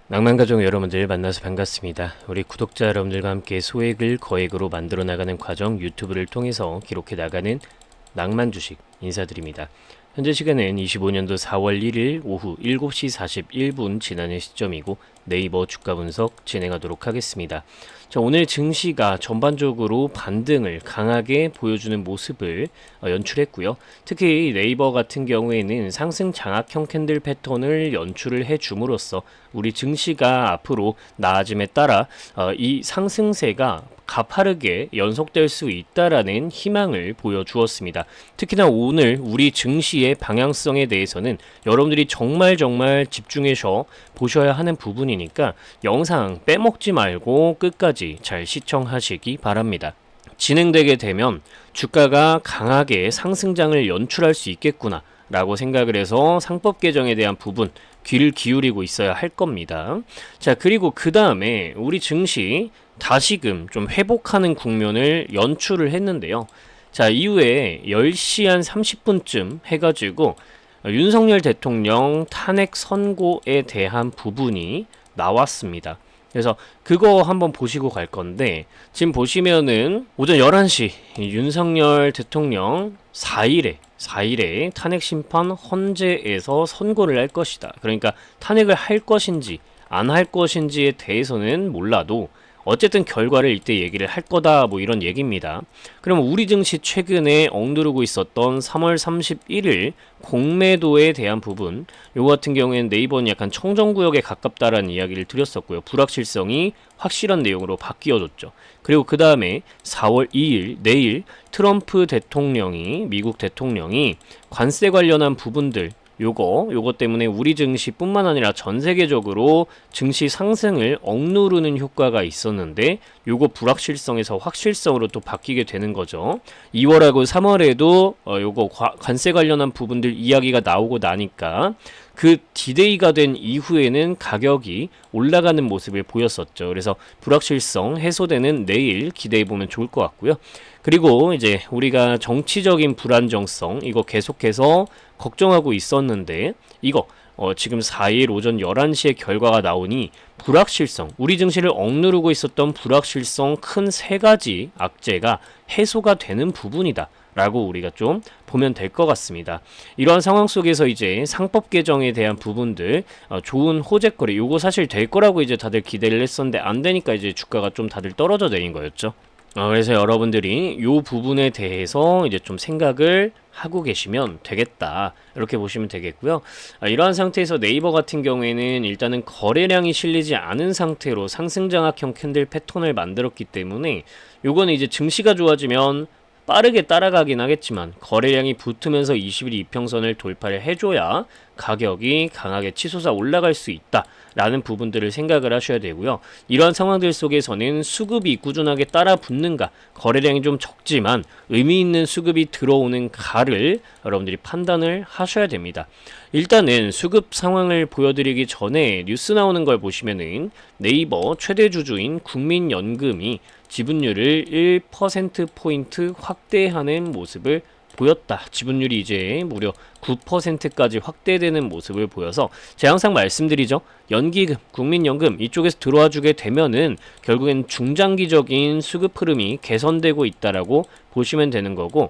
낭만가족 여러분들 만나서 반갑습니다. 우리 구독자 여러분들과 함께 소액을 거액으로 만들어 나가는 과정 유튜브를 통해서 기록해 나가는 낭만주식 인사드립니다. 현재 시간은 25년도 4월 1일 오후 7시 41분 지나는 시점이고 네이버 주가 분석 진행하도록 하겠습니다. 자, 오늘 증시가 전반적으로 반등을 강하게 보여주는 모습을 연출했고요. 특히 네이버 같은 경우에는 상승 장악형 캔들 패턴을 연출을 해줌으로써 우리 증시가 앞으로 나아짐에 따라 이 상승세가 가파르게 연속될 수 있다라는 희망을 보여주었습니다. 특히나 오늘 우리 증시의 방향성에 대해서는 여러분들이 정말 집중해서 보셔야 하는 부분이니까 영상 빼먹지 말고 끝까지 잘 시청하시기 바랍니다. 진행되게 되면 주가가 강하게 상승장을 연출할 수 있겠구나 라고 생각을 해서 상법 개정에 대한 부분 귀를 기울이고 있어야 할 겁니다. 자, 그리고 그 다음에 우리 증시 다시금 좀 회복하는 국면을 연출을 했는데요. 자, 이후에 10시 한 30분쯤 해가지고 윤석열 대통령 탄핵 선고에 대한 부분이 나왔습니다. 그래서 그거 한번 보시고 갈 건데, 지금 보시면은 오전 11시 윤석열 대통령 4일에 탄핵 심판 헌재에서 선고를 할 것이다. 그러니까 탄핵을 할 것인지 안 할 것인지에 대해서는 몰라도 어쨌든 결과를 이때 얘기를 할 거다, 뭐 이런 얘기입니다. 그럼 우리 증시 최근에 억누르고 있었던 3월 31일 공매도에 대한 부분, 요 같은 경우에는 네이버는 약간 청정구역에 가깝다라는 이야기를 드렸었고요. 불확실성이 확실한 내용으로 바뀌어졌죠. 그리고 그 다음에 4월 2일 내일 트럼프 대통령이, 미국 대통령이 관세 관련한 부분들, 요거 때문에 우리 증시뿐만 아니라 전 세계적으로 증시 상승을 억누르는 효과가 있었는데, 요거 불확실성에서 확실성으로 또 바뀌게 되는 거죠. 2월하고 3월에도 요거 관세 관련한 부분들 이야기가 나오고 나니까 그 디데이가 된 이후에는 가격이 올라가는 모습을 보였었죠. 그래서 불확실성 해소되는 내일 기대해 보면 좋을 것 같고요. 그리고 이제 우리가 정치적인 불안정성, 이거 계속해서 걱정하고 있었는데, 이거 지금 4일 오전 11시에 결과가 나오니 불확실성, 우리 증시를 억누르고 있었던 불확실성 큰 세 가지 악재가 해소가 되는 부분이다 라고 우리가 좀 보면 될 것 같습니다. 이러한 상황 속에서 이제 상법 개정에 대한 부분들, 좋은 호재거리, 요거 사실 될 거라고 이제 다들 기대를 했었는데 안 되니까 이제 주가가 좀 다들 떨어져 내린 거였죠. 그래서 여러분들이 요 부분에 대해서 이제 좀 생각을 하고 계시면 되겠다, 이렇게 보시면 되겠고요. 이러한 상태에서 네이버 같은 경우에는 일단은 거래량이 실리지 않은 상태로 상승장악형 캔들 패턴을 만들었기 때문에 요거는 이제 증시가 좋아지면 빠르게 따라가긴 하겠지만 거래량이 붙으면서 20일 이평선을 돌파를 해줘야 가격이 강하게 치솟아 올라갈 수 있다 라는 부분들을 생각을 하셔야 되고요. 이러한 상황들 속에서는 수급이 꾸준하게 따라 붙는가, 거래량이 좀 적지만 의미 있는 수급이 들어오는 가를 여러분들이 판단을 하셔야 됩니다. 일단은 수급 상황을 보여드리기 전에 뉴스 나오는 걸 보시면은 네이버 최대 주주인 국민연금이 지분율을 1%포인트 확대하는 모습을 보였다. 지분율이 이제 무려 9%까지 확대되는 모습을 보여서, 제가 항상 말씀드리죠. 연기금, 국민연금 이쪽에서 들어와 주게 되면은 결국엔 중장기적인 수급 흐름이 개선되고 있다라고 보시면 되는 거고,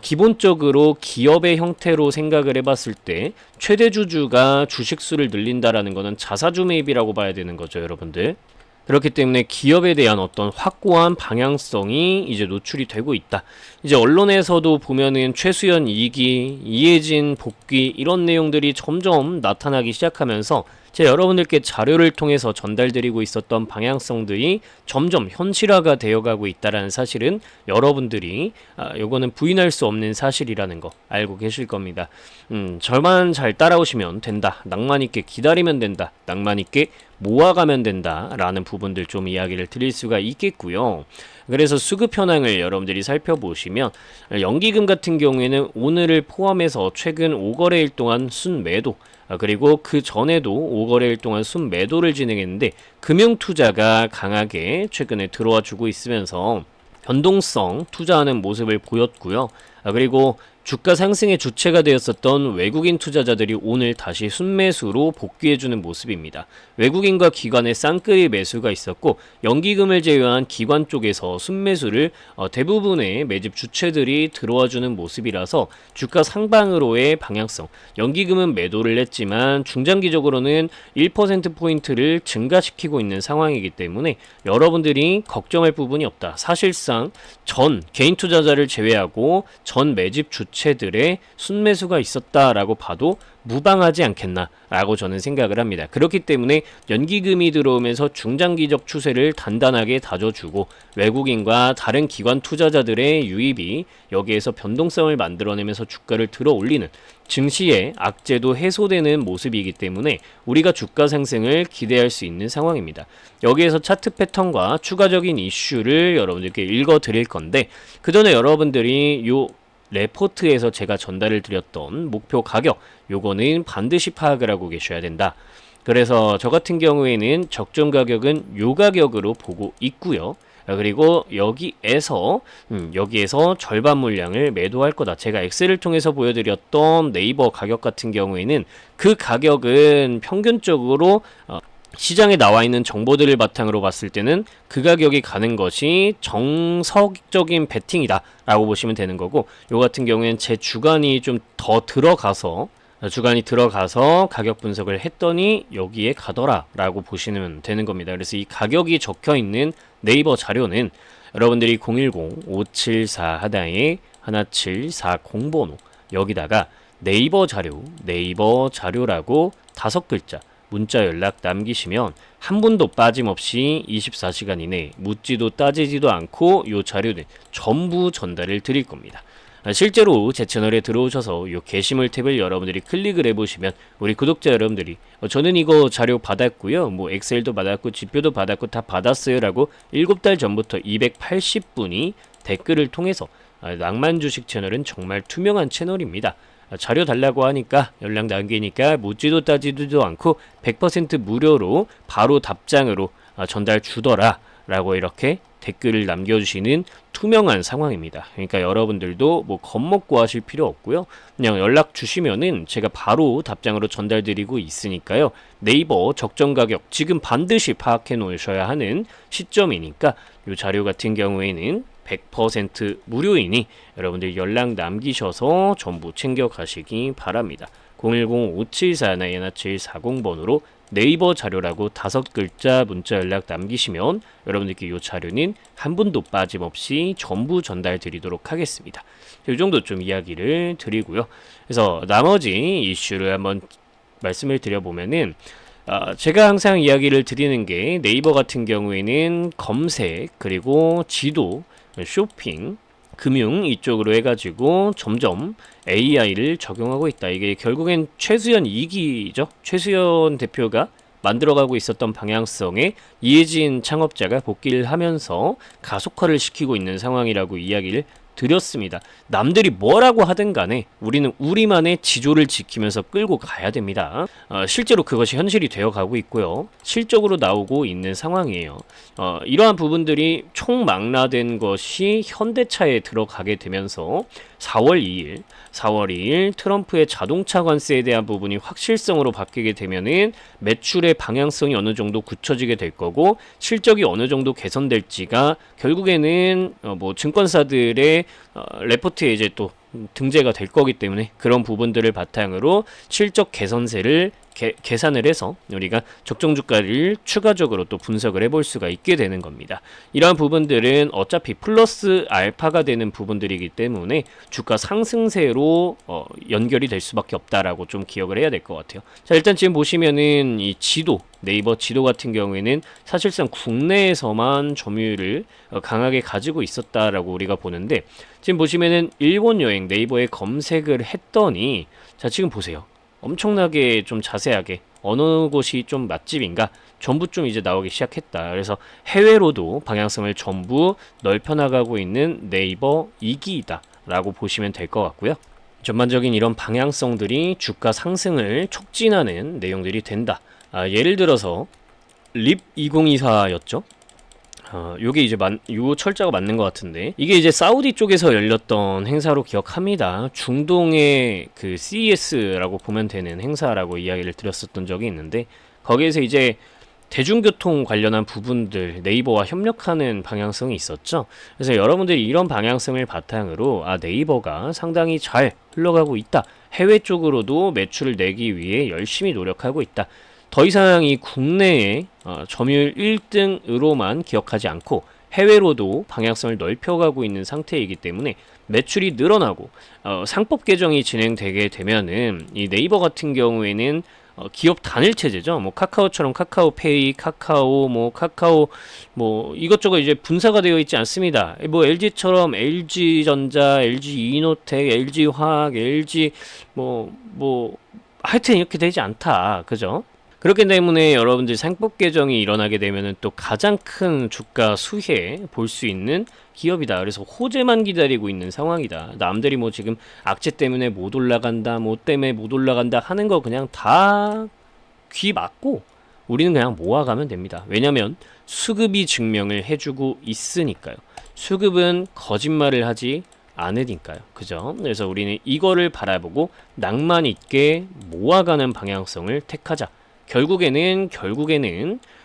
기본적으로 기업의 형태로 생각을 해봤을 때 최대 주주가 주식수를 늘린다라는 거는 자사주 매입이라고 봐야 되는 거죠, 여러분들. 그렇기 때문에 기업에 대한 어떤 확고한 방향성이 이제 노출이 되고 있다. 이제 언론에서도 보면은 최수연 2기, 이해진 복귀, 이런 내용들이 점점 나타나기 시작하면서 제가 여러분들께 자료를 통해서 전달드리고 있었던 방향성들이 점점 현실화가 되어가고 있다는 사실은 여러분들이 요거는 부인할 수 없는 사실이라는 거 알고 계실 겁니다. 저만 잘 따라오시면 된다, 낭만 있게 기다리면 된다, 낭만 있게 모아가면 된다 라는 부분들 좀 이야기를 드릴 수가 있겠고요. 그래서 수급 현황을 여러분들이 살펴보시면 연기금 같은 경우에는 오늘을 포함해서 최근 5거래일 동안 순매도, 그리고 그 전에도 5거래일 동안 순매도를 진행했는데 금융투자가 강하게 최근에 들어와 주고 있으면서 변동성 투자하는 모습을 보였고요. 그리고 주가 상승의 주체가 되었었던 외국인 투자자들이 오늘 다시 순매수로 복귀해주는 모습입니다. 외국인과 기관의 쌍끌이 매수가 있었고 연기금을 제외한 기관 쪽에서 순매수를 대부분의 매집 주체들이 들어와주는 모습이라서 주가 상방으로의 방향성, 연기금은 매도를 했지만 중장기적으로는 1%포인트를 증가시키고 있는 상황이기 때문에 여러분들이 걱정할 부분이 없다. 사실상 전 개인 투자자를 제외하고 전 매집 주체들의 순매수가 있었다라고 봐도 무방하지 않겠나라고 저는 생각을 합니다. 그렇기 때문에 연기금이 들어오면서 중장기적 추세를 단단하게 다져주고 외국인과 다른 기관 투자자들의 유입이 여기에서 변동성을 만들어내면서 주가를 들어 올리는 증시의 악재도 해소되는 모습이기 때문에 우리가 주가 상승을 기대할 수 있는 상황입니다. 여기에서 차트 패턴과 추가적인 이슈를 여러분들께 읽어 드릴 건데 그 전에 여러분들이 요 레포트에서 제가 전달을 드렸던 목표 가격 요거는 반드시 파악을 하고 계셔야 된다. 그래서 저 같은 경우에는 적정 가격은 요 가격으로 보고 있고요. 그리고 여기에서 절반 물량을 매도할 거다. 제가 엑셀을 통해서 보여드렸던 네이버 가격 같은 경우에는 그 가격은 평균적으로 시장에 나와 있는 정보들을 바탕으로 봤을 때는 그 가격이 가는 것이 정석적인 베팅이다 라고 보시면 되는 거고, 요 같은 경우에는 제 주관이 좀 더 들어가서 가격 분석을 했더니 여기에 가더라 라고 보시면 되는 겁니다. 그래서 이 가격이 적혀 있는 네이버 자료는 여러분들이 010-574 하단에 1740 번호 여기다가 네이버 자료라고 5글자 문자 연락 남기시면 한 분도 빠짐없이 24시간 이내에 묻지도 따지지도 않고 요 자료는 전부 전달을 드릴 겁니다. 실제로 제 채널에 들어오셔서 요 게시물 탭을 여러분들이 클릭을 해보시면 우리 구독자 여러분들이 저는 이거 자료 받았고요, 뭐 엑셀도 받았고 지표도 받았고 다 받았어요 라고 7달 전부터 280분이 댓글을 통해서 낭만 주식 채널은 정말 투명한 채널입니다. 자료 달라고 하니까 연락 남기니까 묻지도 따지지도 않고 100% 무료로 바로 답장으로 전달 주더라 라고 이렇게 댓글을 남겨주시는 투명한 상황입니다. 그러니까 여러분들도 뭐 겁먹고 하실 필요 없고요. 그냥 연락 주시면은 제가 바로 답장으로 전달드리고 있으니까요. 네이버 적정 가격 지금 반드시 파악해 놓으셔야 하는 시점이니까 이 자료 같은 경우에는 100% 무료이니 여러분들 연락 남기셔서 전부 챙겨가시기 바랍니다. 010-574-1740번으로 네이버 자료라고 5글자 문자 연락 남기시면 여러분들께 이 자료는 한 분도 빠짐없이 전부 전달 드리도록 하겠습니다. 이 정도 좀 이야기를 드리고요. 그래서 나머지 이슈를 한번 말씀을 드려보면은 제가 항상 이야기를 드리는 게 네이버 같은 경우에는 검색 그리고 지도 쇼핑, 금융 이쪽으로 해가지고 점점 AI를 적용하고 있다. 이게 결국엔 최수연 2기죠. 최수연 대표가 만들어가고 있었던 방향성에 이해진 창업자가 복귀를 하면서 가속화를 시키고 있는 상황이라고 이야기를 드렸습니다. 남들이 뭐라고 하든 간에 우리는 우리만의 지조를 지키면서 끌고 가야 됩니다. 실제로 그것이 현실이 되어가고 있고요. 실적으로 나오고 있는 상황이에요. 이러한 부분들이 총망라된 것이 현대차에 들어가게 되면서 4월 2일 트럼프의 자동차 관세에 대한 부분이 확실성으로 바뀌게 되면은 매출의 방향성이 어느 정도 굳혀지게 될 거고 실적이 어느 정도 개선될지가 결국에는 뭐 증권사들의 레포트에 이제 또 등재가 될 거기 때문에 그런 부분들을 바탕으로 실적 개선세를 계산을 해서 우리가 적정 주가를 추가적으로 또 분석을 해볼 수가 있게 되는 겁니다. 이러한 부분들은 어차피 플러스 알파가 되는 부분들이기 때문에 주가 상승세로 연결이 될 수밖에 없다라고 좀 기억을 해야 될 것 같아요. 자, 일단 지금 보시면은 이 지도 네이버 지도 같은 경우에는 사실상 국내에서만 점유율을 강하게 가지고 있었다라고 우리가 보는데 지금 보시면은 일본 여행 네이버에 검색을 했더니 자 지금 보세요. 엄청나게 좀 자세하게 어느 곳이 좀 맛집인가 전부 좀 이제 나오기 시작했다. 그래서 해외로도 방향성을 전부 넓혀나가고 있는 네이버 2기이다 라고 보시면 될 것 같고요. 전반적인 이런 방향성들이 주가 상승을 촉진하는 내용들이 된다. 예를 들어서 립 2024였죠. 요게 이제 요 철자가 맞는 것 같은데, 이게 이제 사우디 쪽에서 열렸던 행사로 기억합니다. 중동의 그 CES라고 보면 되는 행사라고 이야기를 드렸었던 적이 있는데, 거기에서 이제 대중교통 관련한 부분들 네이버와 협력하는 방향성이 있었죠. 그래서 여러분들이 이런 방향성을 바탕으로 네이버가 상당히 잘 흘러가고 있다, 해외 쪽으로도 매출을 내기 위해 열심히 노력하고 있다, 더 이상 이 국내에 점유율 1등으로만 기억하지 않고 해외로도 방향성을 넓혀가고 있는 상태이기 때문에 매출이 늘어나고 상법 개정이 진행되게 되면은 이 네이버 같은 경우에는 기업 단일 체제죠. 뭐 카카오처럼 카카오페이, 카카오, 카카오 이것저것 이제 분사가 되어 있지 않습니다. 뭐 LG처럼 LG전자, LG이노텍, LG화학, LG 하여튼 이렇게 되지 않다. 그죠? 그렇기 때문에 여러분들 상법 개정이 일어나게 되면은 또 가장 큰 주가 수혜 볼 수 있는 기업이다. 그래서 호재만 기다리고 있는 상황이다. 남들이 뭐 지금 악재 때문에 못 올라간다, 뭐 때문에 못 올라간다 하는 거 그냥 다 귀 막고 우리는 그냥 모아가면 됩니다. 왜냐면 수급이 증명을 해주고 있으니까요. 수급은 거짓말을 하지 않으니까요. 그죠? 그래서 우리는 이거를 바라보고 낭만 있게 모아가는 방향성을 택하자. 결국에는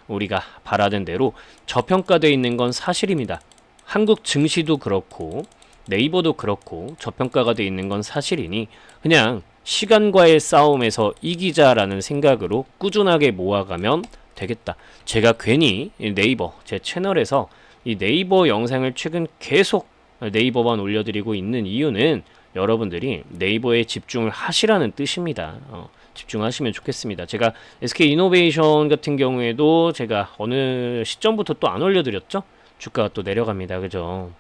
우리가 바라던 대로 저평가되어 있는 건 사실입니다. 한국 증시도 그렇고 네이버도 그렇고 저평가가 되어 있는 건 사실이니 그냥 시간과의 싸움에서 이기자라는 생각으로 꾸준하게 모아가면 되겠다. 제가 괜히 네이버 제 채널에서 이 네이버 영상을 최근 계속 네이버만 올려드리고 있는 이유는 여러분들이 네이버에 집중을 하시라는 뜻입니다. 집중하시면 좋겠습니다. 제가 SK이노베이션 같은 경우에도 제가 어느 시점부터 또 안 올려드렸죠? 주가가 또 내려갑니다. 그죠?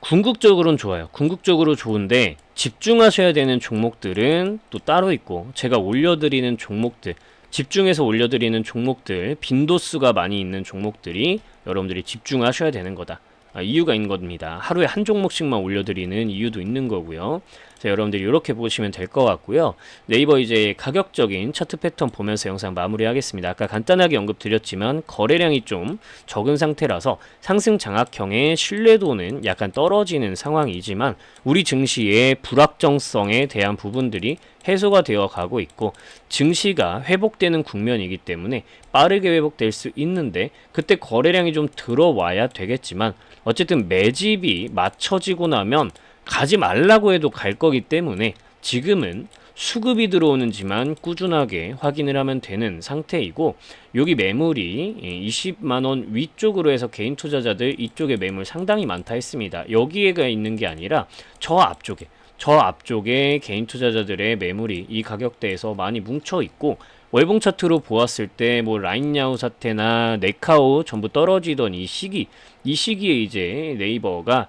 궁극적으로는 좋아요. 궁극적으로 좋은데 집중하셔야 되는 종목들은 또 따로 있고, 제가 올려드리는 종목들, 집중해서 올려드리는 종목들, 빈도수가 많이 있는 종목들이 여러분들이 집중하셔야 되는 거다. 이유가 있는 겁니다. 하루에 한 종목씩만 올려드리는 이유도 있는 거고요. 자, 여러분들이 이렇게 보시면 될 것 같고요. 네이버 이제 가격적인 차트 패턴 보면서 영상 마무리하겠습니다. 아까 간단하게 언급드렸지만 거래량이 좀 적은 상태라서 상승 장악형의 신뢰도는 약간 떨어지는 상황이지만 우리 증시의 불확정성에 대한 부분들이 해소가 되어 가고 있고, 증시가 회복되는 국면이기 때문에 빠르게 회복될 수 있는데 그때 거래량이 좀 들어와야 되겠지만, 어쨌든 매집이 맞춰지고 나면 가지 말라고 해도 갈 거기 때문에 지금은 수급이 들어오는지만 꾸준하게 확인을 하면 되는 상태이고, 여기 매물이 20만원 위쪽으로 해서 개인 투자자들 이쪽에 매물 상당히 많다 했습니다. 여기에가 있는 게 아니라 저 앞쪽에 개인 투자자들의 매물이 이 가격대에서 많이 뭉쳐 있고, 월봉 차트로 보았을 때 뭐 라인야후 사태나 네카오 전부 떨어지던 이 시기에 이제 네이버가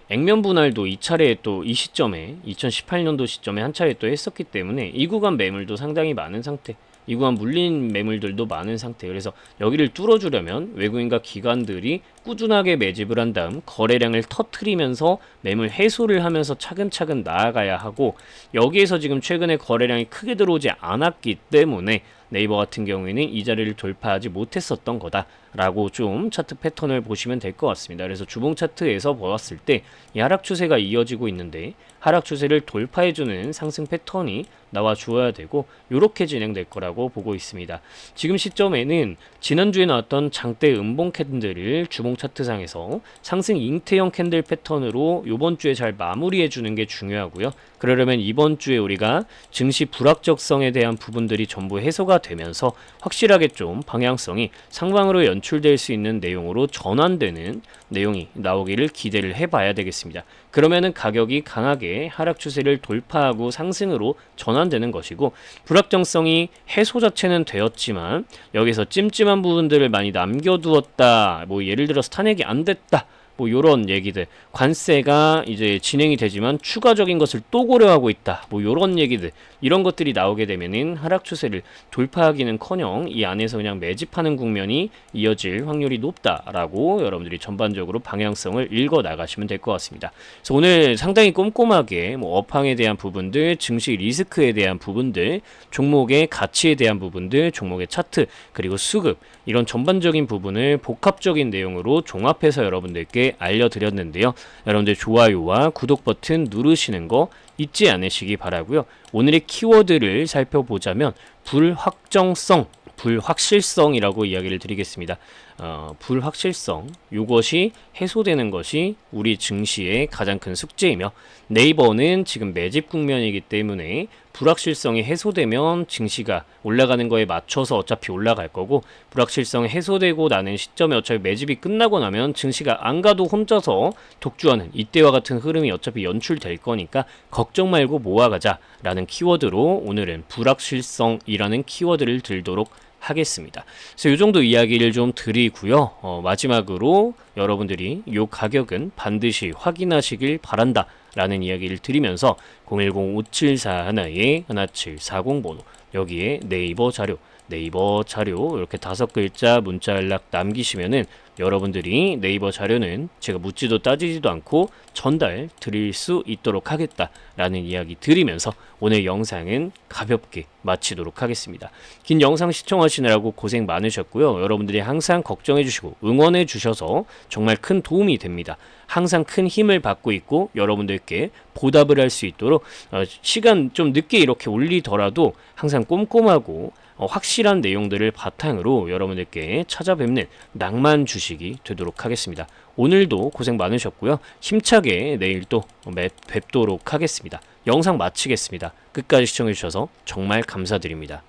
액면 분할도 이 차례에 또 이 시점에 2018년도 시점에 한 차례 또 했었기 때문에 이 구간 매물도 상당히 많은 상태, 이 구간 물린 매물들도 많은 상태. 그래서 여기를 뚫어주려면 외국인과 기관들이 꾸준하게 매집을 한 다음 거래량을 터트리면서 매물 해소를 하면서 차근차근 나아가야 하고, 여기에서 지금 최근에 거래량이 크게 들어오지 않았기 때문에 네이버 같은 경우에는 이 자리를 돌파하지 못했었던 거다라고 좀 차트 패턴을 보시면 될 것 같습니다. 그래서 주봉 차트에서 보았을 때 이 하락 추세가 이어지고 있는데 하락 추세를 돌파해주는 상승 패턴이 나와 주어야 되고, 이렇게 진행될 거라고 보고 있습니다. 지금 시점에는 지난주에 나왔던 장대 음봉 캔들을 주봉 차트상에서 상승 잉태형 캔들 패턴으로 이번 주에 잘 마무리해 주는 게 중요하고요. 그러려면 이번 주에 우리가 증시 불확정성에 대한 부분들이 전부 해소가 되면서 확실하게 좀 방향성이 상방으로 연출될 수 있는 내용으로 전환되는 내용이 나오기를 기대를 해봐야 되겠습니다. 그러면은 가격이 강하게 하락 추세를 돌파하고 상승으로 전환되는 것이고, 불확정성이 해소 자체는 되었지만 여기서 찜찜한 부분들을 많이 남겨두었다, 뭐 예를 들어서 탄핵이 안 됐다 뭐 요런 얘기들, 관세가 이제 진행이 되지만 추가적인 것을 또 고려하고 있다, 뭐 요런 얘기들, 이런 것들이 나오게 되면은 하락 추세를 돌파하기는커녕 이 안에서 그냥 매집하는 국면이 이어질 확률이 높다라고 여러분들이 전반적으로 방향성을 읽어 나가시면 될 것 같습니다. 그래서 오늘 상당히 꼼꼼하게 뭐 업황에 대한 부분들, 증시 리스크에 대한 부분들, 종목의 가치에 대한 부분들, 종목의 차트, 그리고 수급, 이런 전반적인 부분을 복합적인 내용으로 종합해서 여러분들께 알려드렸는데요. 여러분들 좋아요와 구독 버튼 누르시는 거 잊지 않으시기 바라고요. 오늘의 키워드를 살펴보자면 불확정성, 불확실성이라고 이야기를 드리겠습니다. 불확실성, 이것이 해소되는 것이 우리 증시의 가장 큰 숙제이며, 네이버는 지금 매집 국면이기 때문에 불확실성이 해소되면 증시가 올라가는 거에 맞춰서 어차피 올라갈 거고, 불확실성이 해소되고 나는 시점에 어차피 매집이 끝나고 나면 증시가 안 가도 혼자서 독주하는 이때와 같은 흐름이 어차피 연출될 거니까 걱정 말고 모아가자 라는 키워드로 오늘은 불확실성이라는 키워드를 들도록 하겠습니다. 그래서 이 정도 이야기를 좀 드리고요. 마지막으로 여러분들이 이 가격은 반드시 확인하시길 바란다 라는 이야기를 드리면서 010-5741-1740 번호, 여기에 네이버 자료 이렇게 5글자 문자 연락 남기시면은 여러분들이 네이버 자료는 제가 묻지도 따지지도 않고 전달 드릴 수 있도록 하겠다라는 이야기 드리면서 오늘 영상은 가볍게 마치도록 하겠습니다. 긴 영상 시청하시느라고 고생 많으셨고요. 여러분들이 항상 걱정해 주시고 응원해 주셔서 정말 큰 도움이 됩니다. 항상 큰 힘을 받고 있고, 여러분들께 보답을 할 수 있도록 시간 좀 늦게 이렇게 올리더라도 항상 꼼꼼하고 확실한 내용들을 바탕으로 여러분들께 찾아뵙는 낭만 주식이 되도록 하겠습니다. 오늘도 고생 많으셨고요. 힘차게 내일 또 뵙도록 하겠습니다. 영상 마치겠습니다. 끝까지 시청해주셔서 정말 감사드립니다.